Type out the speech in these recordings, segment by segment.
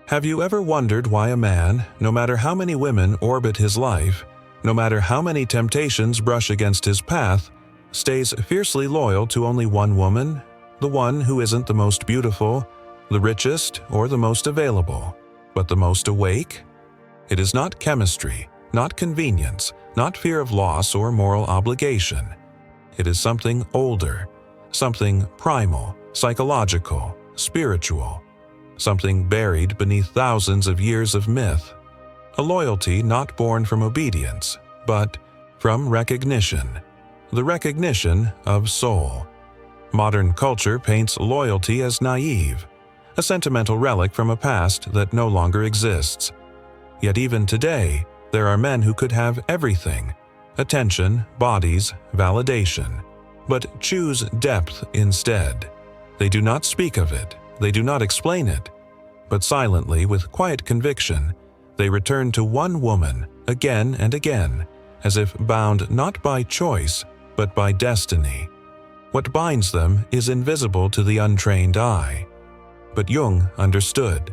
Have you ever wondered why a man, no matter how many women orbit his life, no matter how many temptations brush against his path, stays fiercely loyal to only one woman, the one who isn't the most beautiful, the richest, or the most available, but the most awake? It is not chemistry, not convenience, not fear of loss or moral obligation. It is something older, something primal, psychological, spiritual, something buried beneath thousands of years of myth. A loyalty not born from obedience, but from recognition, the recognition of soul. Modern culture paints loyalty as naive, a sentimental relic from a past that no longer exists. Yet even today, there are men who could have everything: attention, bodies, validation, but choose depth instead. They do not speak of it, they do not explain it, but silently, with quiet conviction, they return to one woman again and again, as if bound not by choice, but by destiny. What binds them is invisible to the untrained eye. But Jung understood.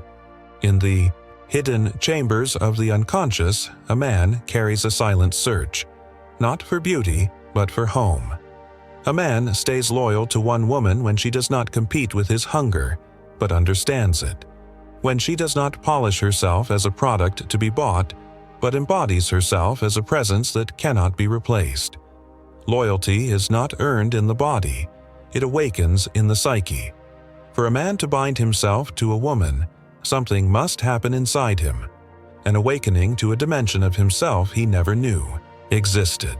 In the hidden chambers of the unconscious, a man carries a silent search, not for beauty, but for home. A man stays loyal to one woman when she does not compete with his hunger, but understands it. When she does not polish herself as a product to be bought, but embodies herself as a presence that cannot be replaced. Loyalty is not earned in the body, it awakens in the psyche. For a man to bind himself to a woman, something must happen inside him, an awakening to a dimension of himself he never knew existed.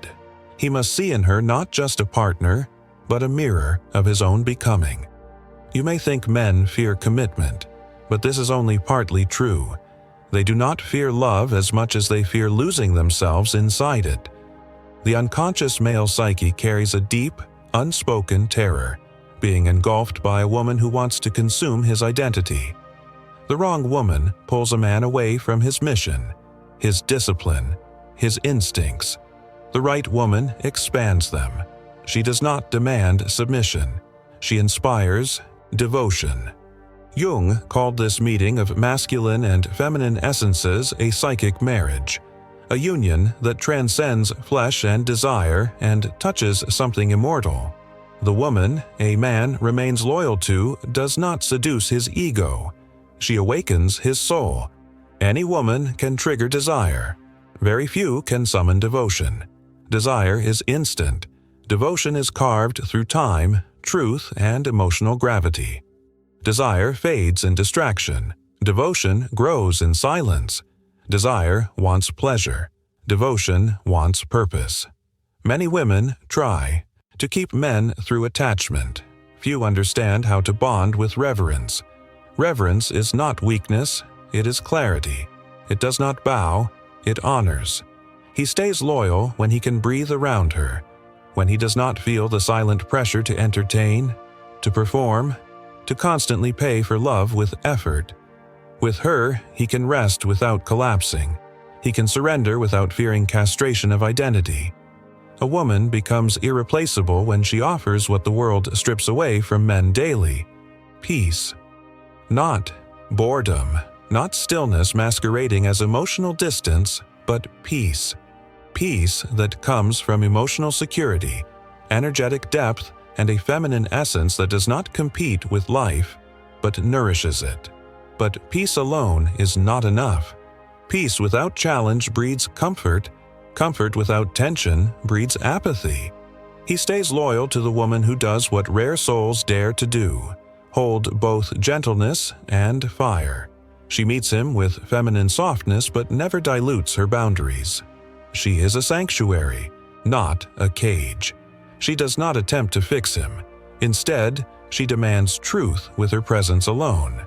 He must see in her not just a partner, but a mirror of his own becoming. You may think men fear commitment, but this is only partly true. They do not fear love as much as they fear losing themselves inside it. The unconscious male psyche carries a deep, unspoken terror, being engulfed by a woman who wants to consume his identity. The wrong woman pulls a man away from his mission, his discipline, his instincts. The right woman expands them. She does not demand submission. She inspires devotion. Jung called this meeting of masculine and feminine essences a psychic marriage, a union that transcends flesh and desire and touches something immortal. The woman a man remains loyal to does not seduce his ego. She awakens his soul. Any woman can trigger desire. Very few can summon devotion. Desire is instant. Devotion is carved through time, truth, and emotional gravity. Desire fades in distraction. Devotion grows in silence. Desire wants pleasure. Devotion wants purpose. Many women try to keep men through attachment. Few understand how to bond with reverence. Reverence is not weakness, it is clarity. It does not bow, it honors. He stays loyal when he can breathe around her, when he does not feel the silent pressure to entertain, to perform, to constantly pay for love with effort. With her, he can rest without collapsing. He can surrender without fearing castration of identity. A woman becomes irreplaceable when she offers what the world strips away from men daily: peace. Not boredom, not stillness masquerading as emotional distance, but peace. Peace that comes from emotional security, energetic depth, and a feminine essence that does not compete with life, but nourishes it. But peace alone is not enough. Peace without challenge breeds comfort. Comfort without tension breeds apathy. He stays loyal to the woman who does what rare souls dare to do: hold both gentleness and fire. She meets him with feminine softness but never dilutes her boundaries. She is a sanctuary, not a cage. She does not attempt to fix him. Instead, she demands truth with her presence alone.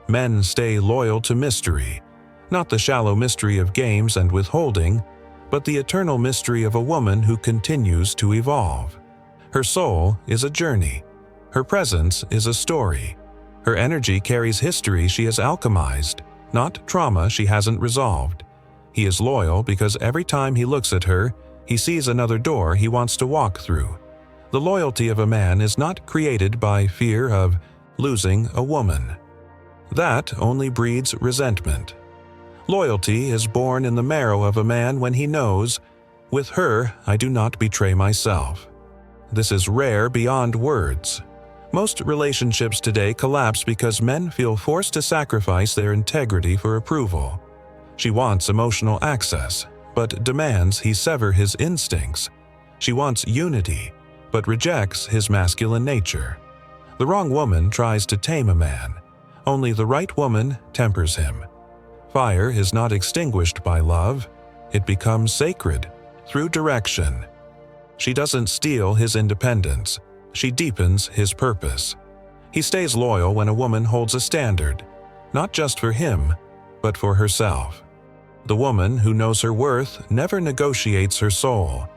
Men stay loyal to mystery, not the shallow mystery of games and withholding, but the eternal mystery of a woman who continues to evolve. Her soul is a journey. Her presence is a story. Her energy carries history she has alchemized, not trauma she hasn't resolved. He is loyal because every time he looks at her, he sees another door he wants to walk through. The loyalty of a man is not created by fear of losing a woman. That only breeds resentment. Loyalty is born in the marrow of a man when he knows, "With her I do not betray myself." This is rare beyond words. Most relationships today collapse because men feel forced to sacrifice their integrity for approval. She wants emotional access, but demands he sever his instincts. She wants unity, but rejects his masculine nature. The wrong woman tries to tame a man. Only the right woman tempers him. Fire is not extinguished by love. It becomes sacred through direction. She doesn't steal his independence. She deepens his purpose. He stays loyal when a woman holds a standard, not just for him, but for herself. The woman who knows her worth never negotiates her soul.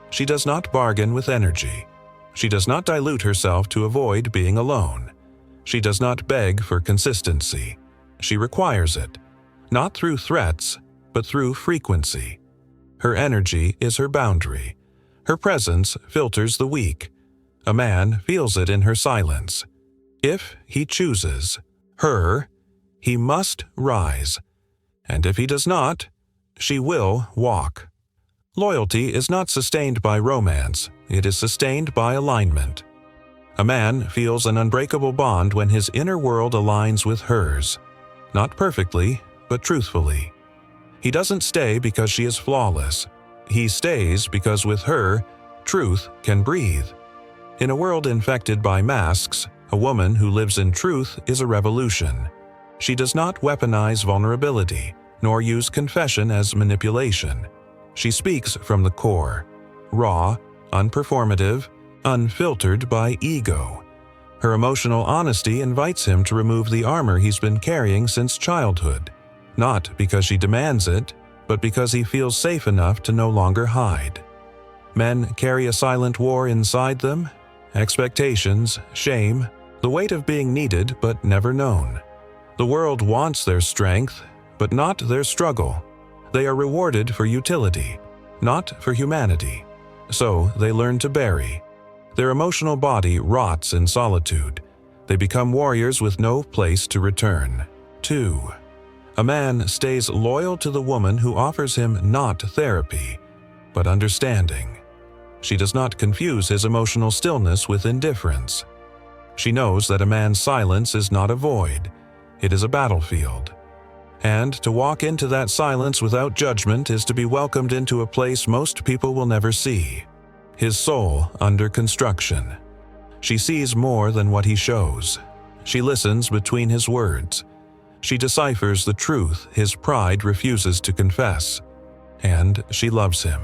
She does not bargain with energy. She does not dilute herself to avoid being alone. She does not beg for consistency. She requires it, not through threats, but through frequency. Her energy is her boundary. Her presence filters the weak. A man feels it in her silence. If he chooses her, he must rise. And if he does not, she will walk. Loyalty is not sustained by romance. It is sustained by alignment. A man feels an unbreakable bond when his inner world aligns with hers. Not perfectly, but truthfully. He doesn't stay because she is flawless. He stays because with her, truth can breathe. In a world infected by masks, a woman who lives in truth is a revolution. She does not weaponize vulnerability, nor use confession as manipulation. She speaks from the core, raw, unperformative, unfiltered by ego. Her emotional honesty invites him to remove the armor he's been carrying since childhood, not because she demands it, but because he feels safe enough to no longer hide. Men carry a silent war inside them, expectations, shame, the weight of being needed but never known. The world wants their strength, but not their struggle. They are rewarded for utility, not for humanity. So they learn to bury. Their emotional body rots in solitude. They become warriors with no place to return. 2. A man stays loyal to the woman who offers him not therapy, but understanding. She does not confuse his emotional stillness with indifference. She knows that a man's silence is not a void, it is a battlefield. And to walk into that silence without judgment is to be welcomed into a place most people will never see. His soul under construction. She sees more than what he shows. She listens between his words. She deciphers the truth his pride refuses to confess. And she loves him,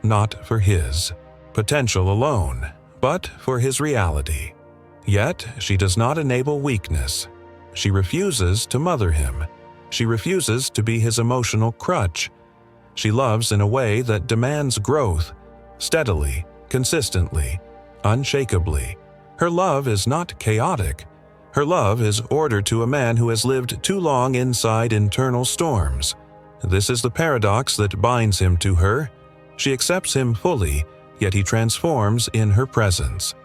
not for his potential alone, but for his reality. Yet she does not enable weakness. She refuses to mother him. She refuses to be his emotional crutch. She loves in a way that demands growth, steadily, consistently, unshakably. Her love is not chaotic. Her love is order to a man who has lived too long inside internal storms. This is the paradox that binds him to her. She accepts him fully, yet he transforms in her presence.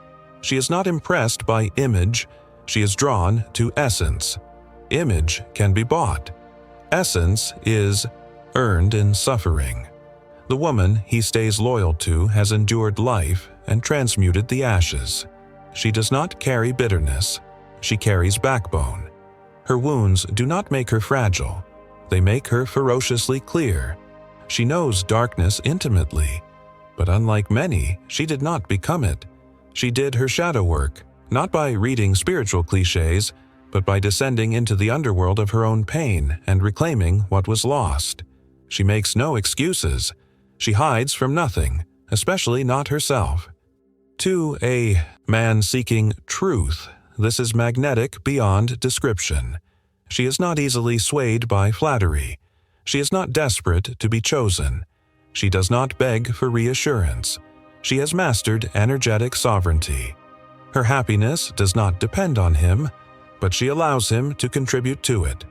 She is not impressed by image. She is drawn to essence. Image can be bought. Essence is earned in suffering. The woman he stays loyal to has endured life and transmuted the ashes. She does not carry bitterness. She carries backbone. Her wounds do not make her fragile. They make her ferociously clear. She knows darkness intimately. But unlike many, she did not become it. She did her shadow work, not by reading spiritual cliches, but by descending into the underworld of her own pain and reclaiming what was lost. She makes no excuses. She hides from nothing, especially not herself. To a man seeking truth, this is magnetic beyond description. She is not easily swayed by flattery. She is not desperate to be chosen. She does not beg for reassurance. She has mastered energetic sovereignty. Her happiness does not depend on him, but she allows him to contribute to it.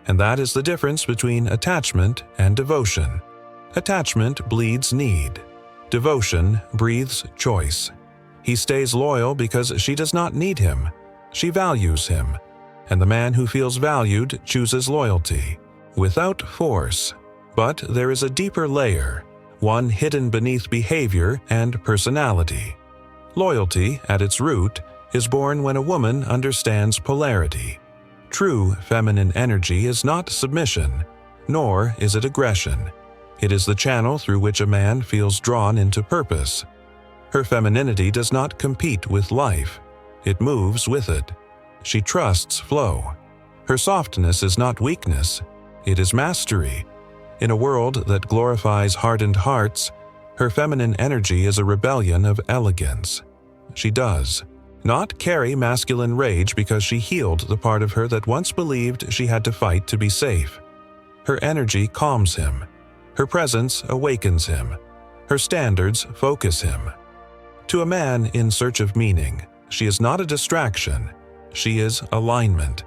And that is the difference between attachment and devotion. Attachment bleeds need. Devotion breathes choice. He stays loyal because she does not need him. She values him. and the man who feels valued chooses loyalty, without force. But there is a deeper layer, one hidden beneath behavior and personality. Loyalty, at its root, is born when a woman understands polarity. True feminine energy is not submission, nor is it aggression. It is the channel through which a man feels drawn into purpose. Her femininity does not compete with life. It moves with it. She trusts flow. Her softness is not weakness. It is mastery. In a world that glorifies hardened hearts, her feminine energy is a rebellion of elegance. She does not carry masculine rage because she healed the part of her that once believed she had to fight to be safe. Her energy calms him. Her presence awakens him. Her standards focus him. To a man in search of meaning, she is not a distraction. She is alignment.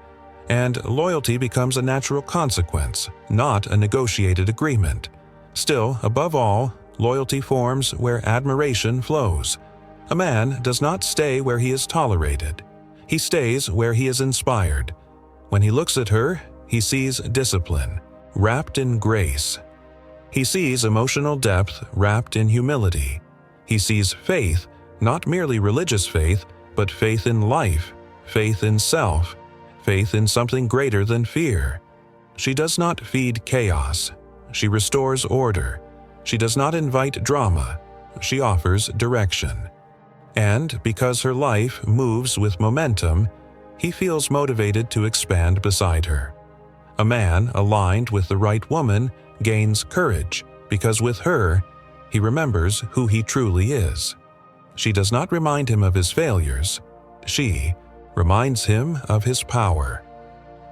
And loyalty becomes a natural consequence, not a negotiated agreement. Still, above all, loyalty forms where admiration flows. A man does not stay where he is tolerated. He stays where he is inspired. When he looks at her, he sees discipline, wrapped in grace. He sees emotional depth wrapped in humility. He sees faith, not merely religious faith, but faith in life, faith in self, faith in something greater than fear. She does not feed chaos. She restores order. She does not invite drama. She offers direction. And because her life moves with momentum, he feels motivated to expand beside her. A man aligned with the right woman gains courage because with her, he remembers who he truly is. She does not remind him of his failures. She reminds him of his power.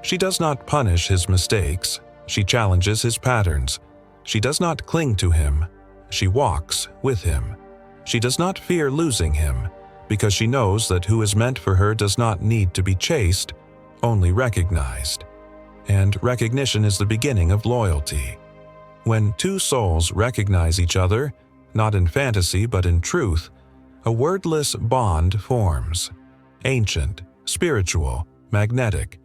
She does not punish his mistakes. She challenges his patterns. She does not cling to him. She walks with him. She does not fear losing him, because she knows that who is meant for her does not need to be chased, only recognized. And recognition is the beginning of loyalty. When two souls recognize each other, not in fantasy but in truth, a wordless bond forms. Ancient, spiritual, magnetic.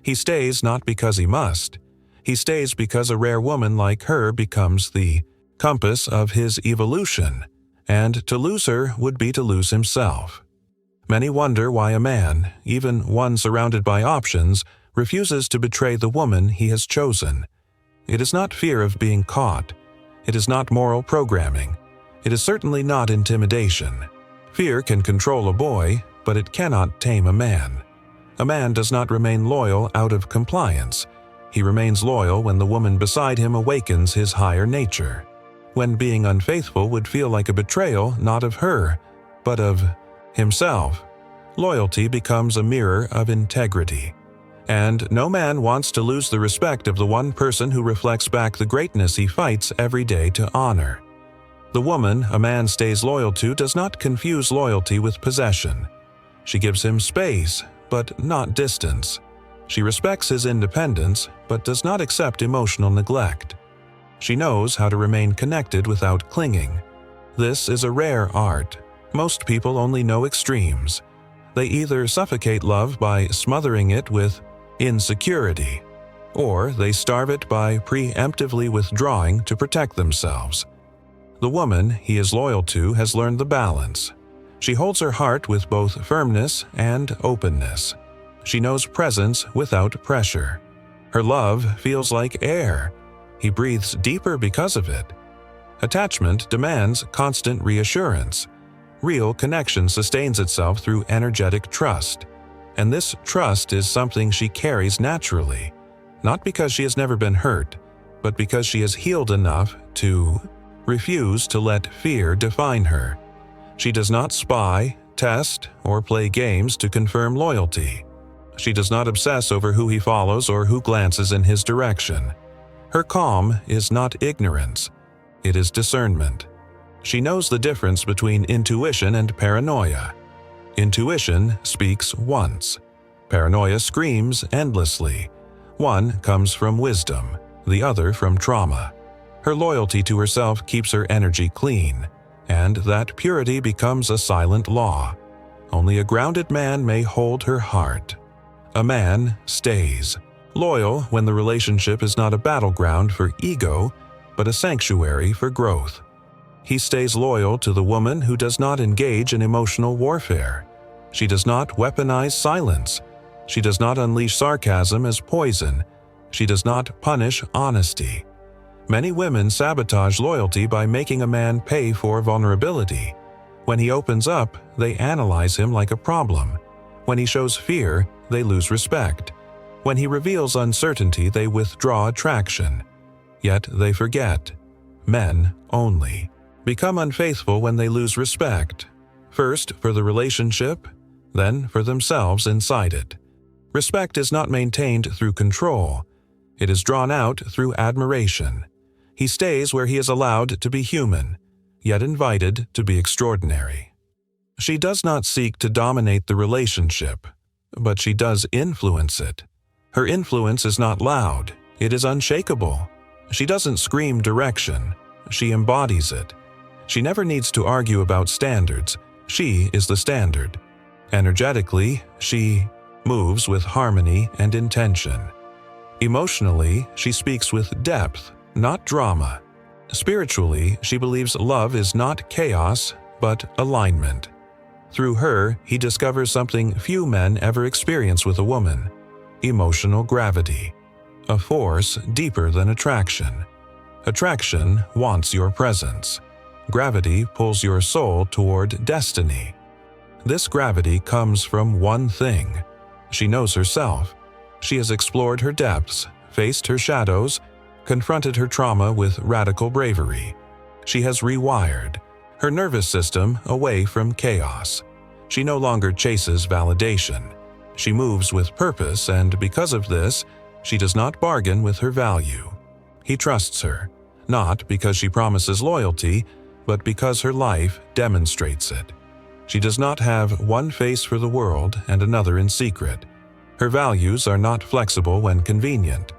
He stays not because he must. He stays because a rare woman like her becomes the compass of his evolution, and to lose her would be to lose himself. Many wonder why a man, even one surrounded by options, refuses to betray the woman he has chosen. It is not fear of being caught. It is not moral programming. It is certainly not intimidation. Fear can control a boy, but it cannot tame a man. A man does not remain loyal out of compliance. He remains loyal when the woman beside him awakens his higher nature. When being unfaithful would feel like a betrayal not of her, but of himself. Loyalty becomes a mirror of integrity. And no man wants to lose the respect of the one person who reflects back the greatness he fights every day to honor. The woman a man stays loyal to does not confuse loyalty with possession. She gives him space, but not distance. She respects his independence, but does not accept emotional neglect. She knows how to remain connected without clinging. This is a rare art. Most people only know extremes. They either suffocate love by smothering it with insecurity, or they starve it by preemptively withdrawing to protect themselves. The woman he is loyal to has learned the balance. She holds her heart with both firmness and openness. She knows presence without pressure. Her love feels like air. He breathes deeper because of it. Attachment demands constant reassurance. Real connection sustains itself through energetic trust. And this trust is something she carries naturally, not because she has never been hurt, but because she has healed enough to refuse to let fear define her. She does not spy, test, or play games to confirm loyalty. She does not obsess over who he follows or who glances in his direction. Her calm is not ignorance. It is discernment. She knows the difference between intuition and paranoia. Intuition speaks once. Paranoia screams endlessly. One comes from wisdom, the other from trauma. Her loyalty to herself keeps her energy clean, and that purity becomes a silent law. Only a grounded man may hold her heart. A man stays. Loyal when the relationship is not a battleground for ego, but a sanctuary for growth. He stays loyal to the woman who does not engage in emotional warfare. She does not weaponize silence. She does not unleash sarcasm as poison. She does not punish honesty. Many women sabotage loyalty by making a man pay for vulnerability. When he opens up, they analyze him like a problem. When he shows fear, they lose respect. When he reveals uncertainty, they withdraw attraction. Yet they forget. Men only become unfaithful when they lose respect. First for the relationship, then for themselves inside it. Respect is not maintained through control. It is drawn out through admiration. He stays where he is allowed to be human, yet invited to be extraordinary. She does not seek to dominate the relationship, but she does influence it. Her influence is not loud, it is unshakable. She doesn't scream direction, she embodies it. She never needs to argue about standards, she is the standard. Energetically, she moves with harmony and intention. Emotionally, she speaks with depth, not drama. Spiritually, she believes love is not chaos, but alignment. Through her, he discovers something few men ever experience with a woman: emotional gravity, a force deeper than attraction. Attraction wants your presence. Gravity pulls your soul toward destiny. This gravity comes from one thing. She knows herself. She has explored her depths, faced her shadows, confronted her trauma with radical bravery. She has rewired her nervous system away from chaos. She no longer chases validation. She moves with purpose, and because of this, she does not bargain with her value. He trusts her, not because she promises loyalty, but because her life demonstrates it. She does not have one face for the world and another in secret. Her values are not flexible when convenient.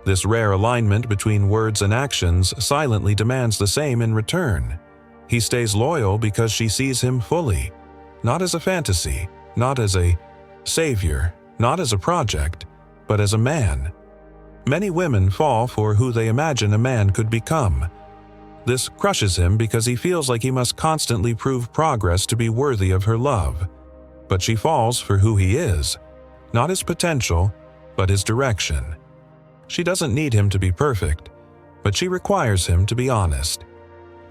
This rare alignment between words and actions silently demands the same in return. He stays loyal because she sees him fully, not as a fantasy, not as a savior, not as a project, but as a man. Many women fall for who they imagine a man could become. This crushes him because he feels like he must constantly prove progress to be worthy of her love. But she falls for who he is, not his potential, but his direction. She doesn't need him to be perfect, but she requires him to be honest.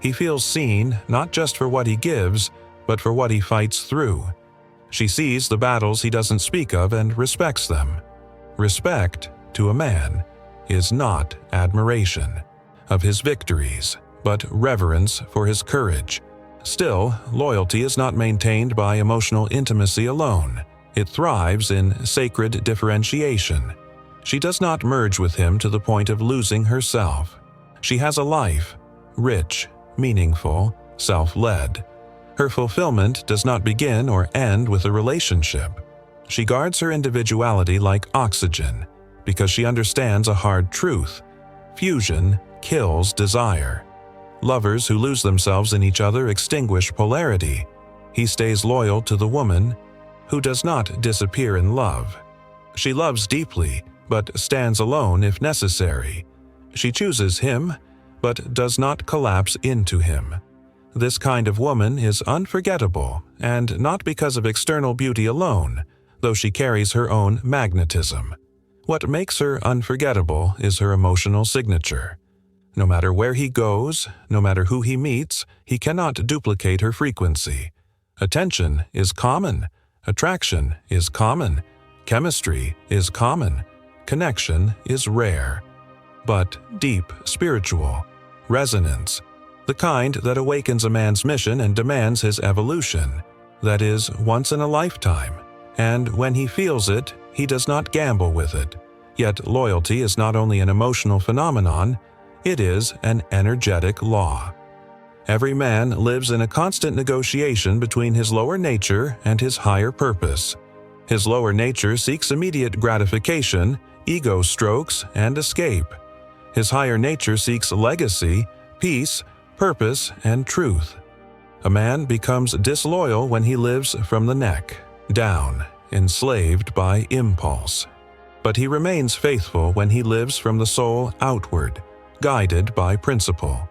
He feels seen not just for what he gives, but for what he fights through. She sees the battles he doesn't speak of and respects them. Respect, to a man, is not admiration of his victories, but reverence for his courage. Still, loyalty is not maintained by emotional intimacy alone. It thrives in sacred differentiation. She does not merge with him to the point of losing herself. She has a life, rich, meaningful, self-led. Her fulfillment does not begin or end with a relationship. She guards her individuality like oxygen, because she understands a hard truth: fusion kills desire. Lovers who lose themselves in each other extinguish polarity. He stays loyal to the woman who does not disappear in love. She loves deeply, but stands alone if necessary. She chooses him, but does not collapse into him. This kind of woman is unforgettable, and not because of external beauty alone, though she carries her own magnetism. What makes her unforgettable is her emotional signature. No matter where he goes, no matter who he meets, he cannot duplicate her frequency. Attention is common. Attraction is common. Chemistry is common. Connection is rare. But deep spiritual. Resonance. The kind that awakens a man's mission and demands his evolution. That is, once in a lifetime. And when he feels it, he does not gamble with it. Yet loyalty is not only an emotional phenomenon, it is an energetic law. Every man lives in a constant negotiation between his lower nature and his higher purpose. His lower nature seeks immediate gratification, ego strokes, and escape. His higher nature seeks legacy, peace, purpose, and truth. A man becomes disloyal when he lives from the neck down enslaved by impulse. But he remains faithful when he lives from the soul outward, guided by principle.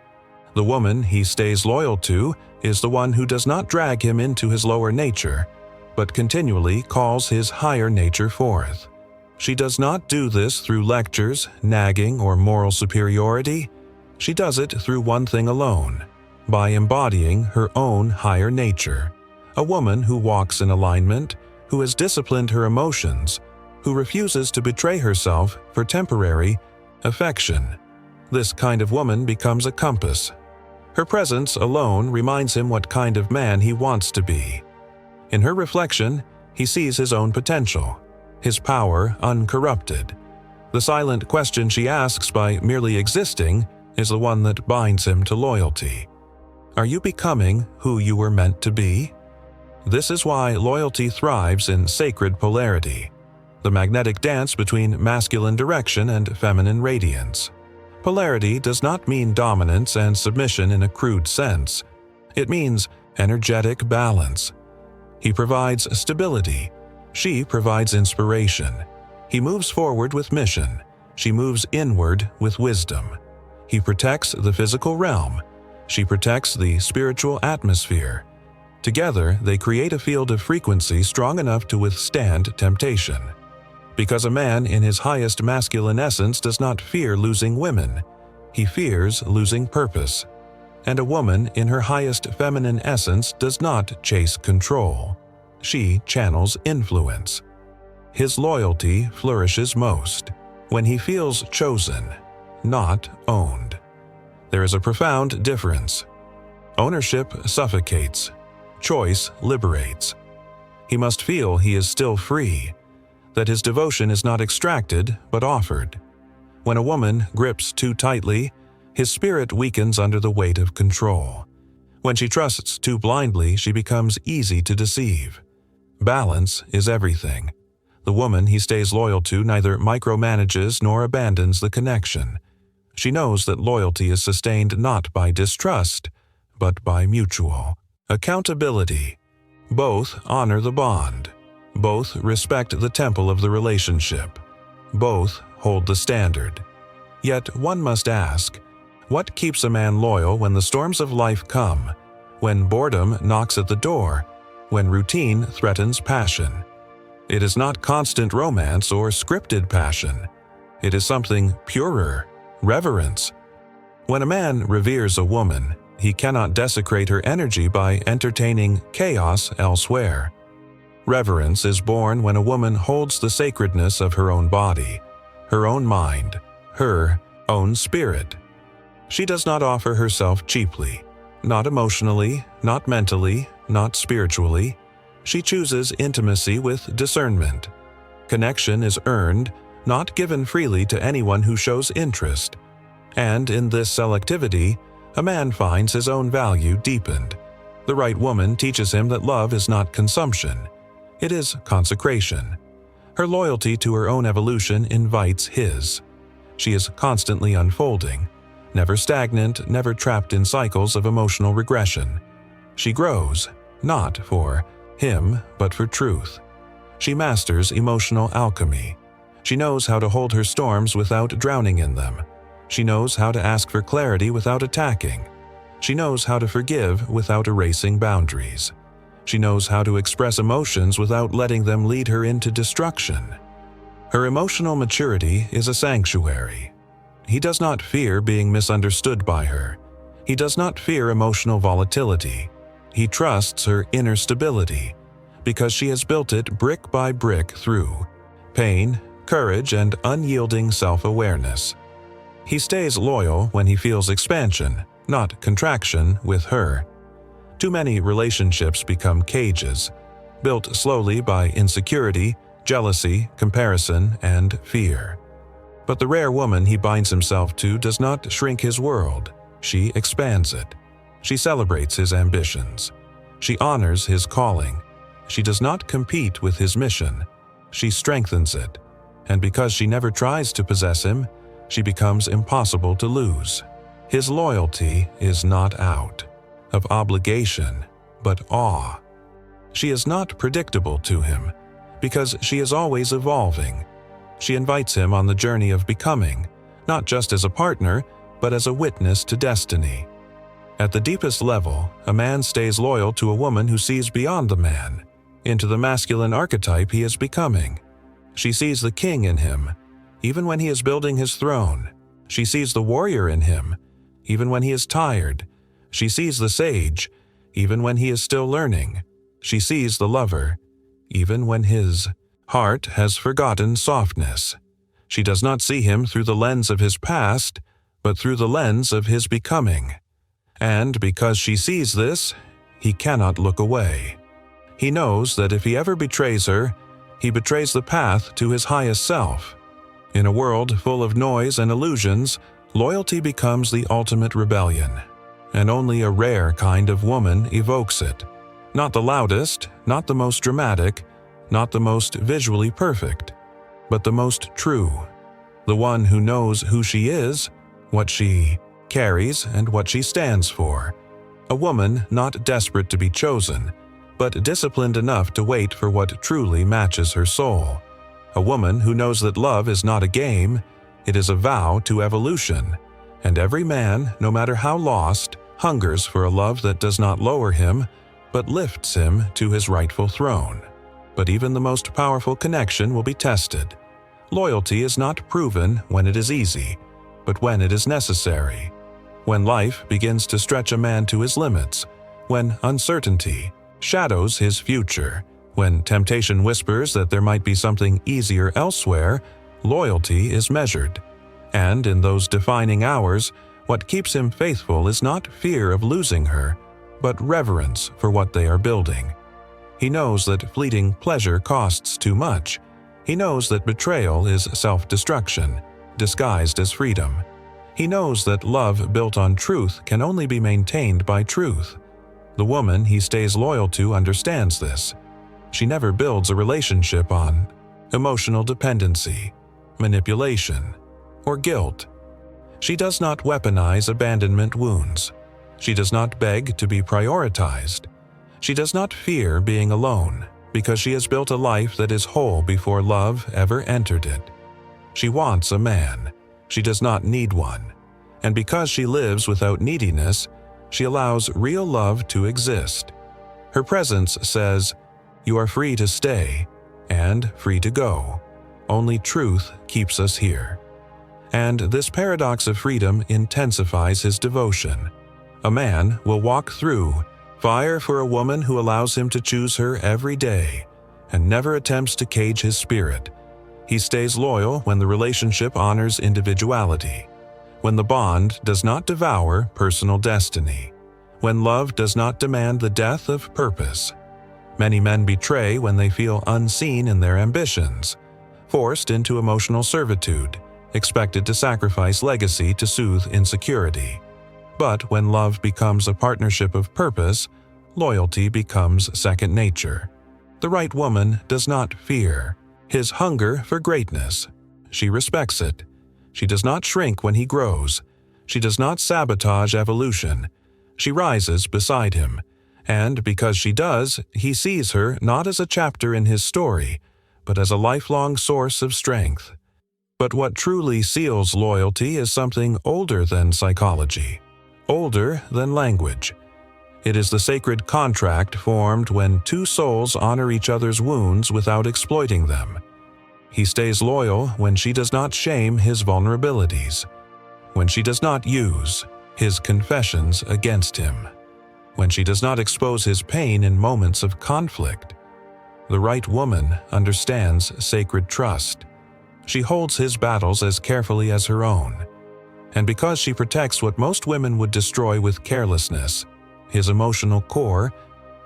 The woman he stays loyal to is the one who does not drag him into his lower nature, but continually calls his higher nature forth. She does not do this through lectures, nagging, or moral superiority. She does it through one thing alone, by embodying her own higher nature. A woman who walks in alignment, who has disciplined her emotions, who refuses to betray herself for temporary affection. This kind of woman becomes a compass. Her presence alone reminds him what kind of man he wants to be. In her reflection, he sees his own potential, his power uncorrupted. The silent question she asks by merely existing is the one that binds him to loyalty. Are you becoming who you were meant to be? This is why loyalty thrives in sacred polarity, the magnetic dance between masculine direction and feminine radiance. Polarity does not mean dominance and submission in a crude sense. It means energetic balance. He provides stability. She provides inspiration. He moves forward with mission. She moves inward with wisdom. He protects the physical realm. She protects the spiritual atmosphere. Together, they create a field of frequency strong enough to withstand temptation. Because a man in his highest masculine essence does not fear losing women, he fears losing purpose. And a woman in her highest feminine essence does not chase control. She channels influence. His loyalty flourishes most when he feels chosen, not owned. There is a profound difference. Ownership suffocates. Choice liberates. He must feel he is still free, that his devotion is not extracted but offered. When a woman grips too tightly, his spirit weakens under the weight of control. When she trusts too blindly, she becomes easy to deceive. Balance is everything. The woman he stays loyal to neither micromanages nor abandons the connection. She knows that loyalty is sustained not by distrust, but by mutual accountability. Both honor the bond. Both respect the temple of the relationship. Both hold the standard. Yet one must ask, what keeps a man loyal when the storms of life come, when boredom knocks at the door, when routine threatens passion? It is not constant romance or scripted passion. It is something purer, reverence. When a man reveres a woman, he cannot desecrate her energy by entertaining chaos elsewhere. Reverence is born when a woman holds the sacredness of her own body, her own mind, her own spirit. She does not offer herself cheaply, not emotionally, not mentally, not spiritually. She chooses intimacy with discernment. Connection is earned, not given freely to anyone who shows interest. And in this selectivity, a man finds his own value deepened. The right woman teaches him that love is not consumption. It is consecration. Her loyalty to her own evolution invites his. She is constantly unfolding, never stagnant, never trapped in cycles of emotional regression. She grows, not for him, but for truth. She masters emotional alchemy. She knows how to hold her storms without drowning in them. She knows how to ask for clarity without attacking. She knows how to forgive without erasing boundaries. She knows how to express emotions without letting them lead her into destruction. Her emotional maturity is a sanctuary. He does not fear being misunderstood by her. He does not fear emotional volatility. He trusts her inner stability, because she has built it brick by brick through pain, courage, and unyielding self-awareness. He stays loyal when he feels expansion, not contraction, with her. Too many relationships become cages, built slowly by insecurity, jealousy, comparison, and fear. But the rare woman he binds himself to does not shrink his world. She expands it. She celebrates his ambitions. She honors his calling. She does not compete with his mission. She strengthens it. And because she never tries to possess him, she becomes impossible to lose. His loyalty is not out of obligation, but awe. She is not predictable to him, because she is always evolving. She invites him on the journey of becoming, not just as a partner, but as a witness to destiny. At the deepest level, a man stays loyal to a woman who sees beyond the man, into the masculine archetype he is becoming. She sees the king in him, even when he is building his throne. She sees the warrior in him, even when he is tired. She sees the sage, even when he is still learning. She sees the lover, even when his heart has forgotten softness. She does not see him through the lens of his past, but through the lens of his becoming. And because she sees this, he cannot look away. He knows that if he ever betrays her, he betrays the path to his highest self. In a world full of noise and illusions, loyalty becomes the ultimate rebellion, and only a rare kind of woman evokes it. Not the loudest, not the most dramatic, not the most visually perfect, but the most true. The one who knows who she is, what she carries, and what she stands for. A woman not desperate to be chosen, but disciplined enough to wait for what truly matches her soul. A woman who knows that love is not a game, it is a vow to evolution, and every man, no matter how lost, hungers for a love that does not lower him, but lifts him to his rightful throne. But even the most powerful connection will be tested. Loyalty is not proven when it is easy, but when it is necessary. When life begins to stretch a man to his limits, when uncertainty shadows his future, when temptation whispers that there might be something easier elsewhere, loyalty is measured. And in those defining hours, what keeps him faithful is not fear of losing her, but reverence for what they are building. He knows that fleeting pleasure costs too much. He knows that betrayal is self-destruction, disguised as freedom. He knows that love built on truth can only be maintained by truth. The woman he stays loyal to understands this. She never builds a relationship on emotional dependency, manipulation, or guilt. She does not weaponize abandonment wounds. She does not beg to be prioritized. She does not fear being alone, because she has built a life that is whole before love ever entered it. She wants a man. She does not need one. And because she lives without neediness, she allows real love to exist. Her presence says, "You are free to stay and free to go. Only truth keeps us here." And this paradox of freedom intensifies his devotion. A man will walk through fire for a woman who allows him to choose her every day and never attempts to cage his spirit. He stays loyal when the relationship honors individuality, when the bond does not devour personal destiny, when love does not demand the death of purpose. Many men betray when they feel unseen in their ambitions, forced into emotional servitude, expected to sacrifice legacy to soothe insecurity. But when love becomes a partnership of purpose, loyalty becomes second nature. The right woman does not fear his hunger for greatness. She respects it. She does not shrink when he grows. She does not sabotage evolution. She rises beside him. And because she does, he sees her not as a chapter in his story, but as a lifelong source of strength. But what truly seals loyalty is something older than psychology, older than language. It is the sacred contract formed when two souls honor each other's wounds without exploiting them. He stays loyal when she does not shame his vulnerabilities, when she does not use his confessions against him, when she does not expose his pain in moments of conflict. The right woman understands sacred trust. She holds his battles as carefully as her own. And because she protects what most women would destroy with carelessness, his emotional core,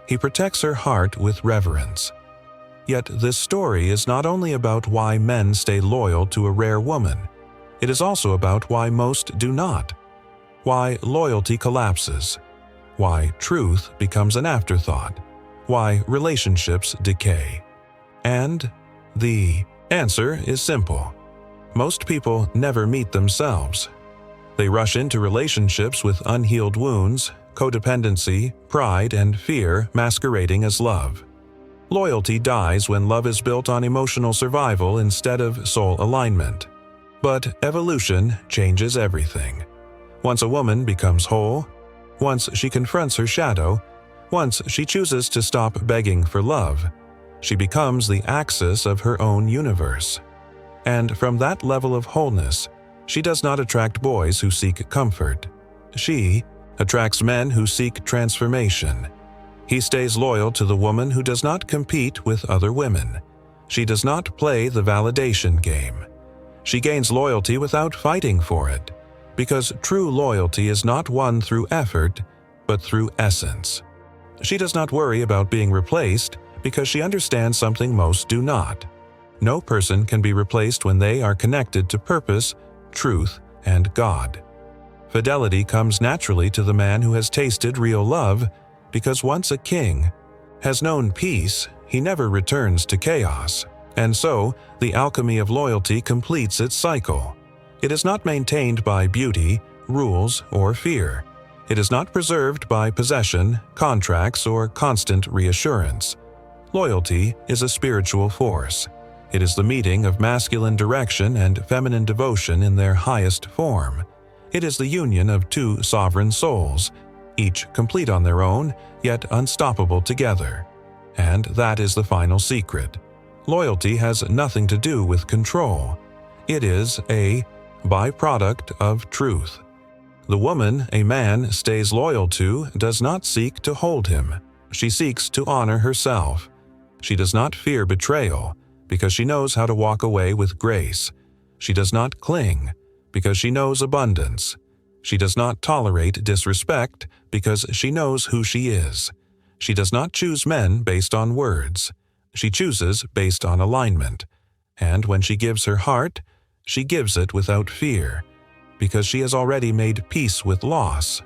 he protects her heart with reverence. Yet this story is not only about why men stay loyal to a rare woman, it is also about why most do not, why loyalty collapses, why truth becomes an afterthought, why relationships decay. And the answer is simple. Most people never meet themselves. They rush into relationships with unhealed wounds, codependency, pride, and fear masquerading as love. Loyalty dies when love is built on emotional survival instead of soul alignment. But evolution changes everything. Once a woman becomes whole, once she confronts her shadow, once she chooses to stop begging for love, she becomes the axis of her own universe. And from that level of wholeness, she does not attract boys who seek comfort. She attracts men who seek transformation. He stays loyal to the woman who does not compete with other women. She does not play the validation game. She gains loyalty without fighting for it, because true loyalty is not won through effort, but through essence. She does not worry about being replaced because she understands something most do not. No person can be replaced when they are connected to purpose, truth, and God. Fidelity comes naturally to the man who has tasted real love, because once a king has known peace, he never returns to chaos. And so, the alchemy of loyalty completes its cycle. It is not maintained by beauty, rules, or fear. It is not preserved by possession, contracts, or constant reassurance. Loyalty is a spiritual force. It is the meeting of masculine direction and feminine devotion in their highest form. It is the union of two sovereign souls, each complete on their own, yet unstoppable together. And that is the final secret. Loyalty has nothing to do with control. It is a byproduct of truth. The woman a man stays loyal to does not seek to hold him. She seeks to honor herself. She does not fear betrayal, because she knows how to walk away with grace. She does not cling, because she knows abundance. She does not tolerate disrespect, because she knows who she is. She does not choose men based on words. She chooses based on alignment. And when she gives her heart, she gives it without fear, because she has already made peace with loss.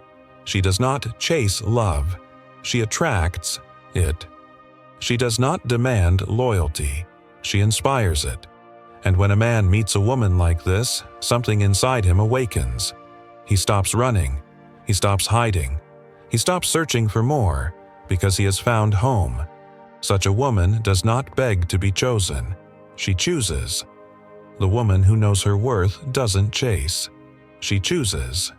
She does not chase love. She attracts it. She does not demand loyalty. She inspires it. And when a man meets a woman like this, something inside him awakens. He stops running. He stops hiding. He stops searching for more, because he has found home. Such a woman does not beg to be chosen. She chooses. The woman who knows her worth doesn't chase. She chooses.